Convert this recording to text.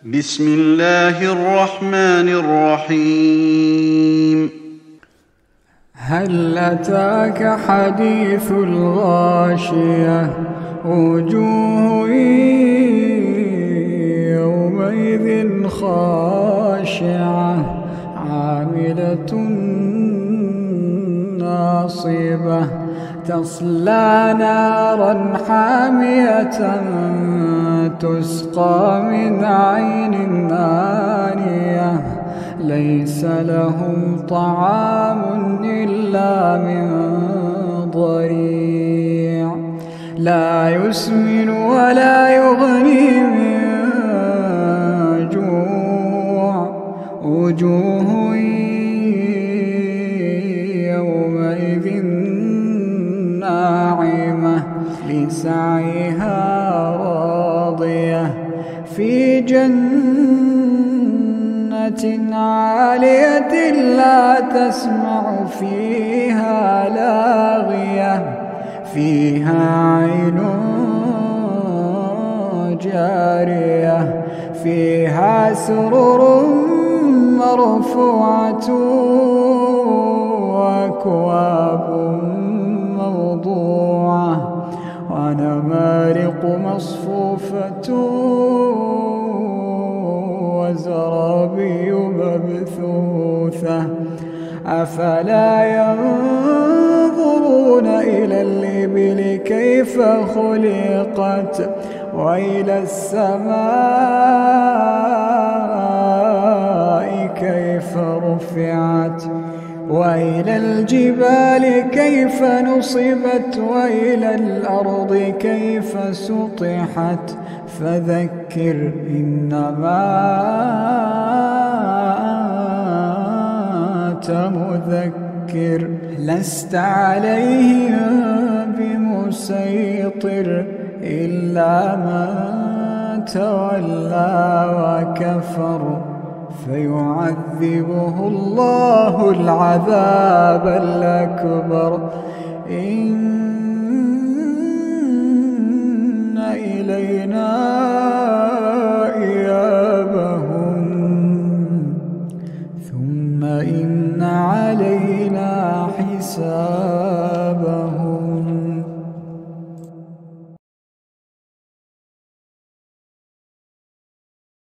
بسم الله الرحمن الرحيم. هل أتاك حديث الغاشية وجوه يومئذ خاشعة عاملة ناصبة تصلى نارا حامية تسقى من عين آنية ليس لهم طعام إلا من ضريع لا يسمن ولا يغني من جوع وجوه يومئذ ناعمة لسعيها راضية في جنة عالية لا تسمع فيها لاغية فيها عين جارية فيها سرر مرفوعة وأكواب موضوعة ونمارق مصفوفة وزرابي مبثوثة أفلا ينظرون إلى الإبل كيف خلقت وإلى السماء كيف رفعت وإلى الجبال كيف نصبت وإلى الأرض كيف سطحت فذكر إنما أنت مذكر لست عليهم بمسيطر إلا من تولى وكفر فيعذبه الله العذاب الأكبر إن إلينا إيابهم ثم إن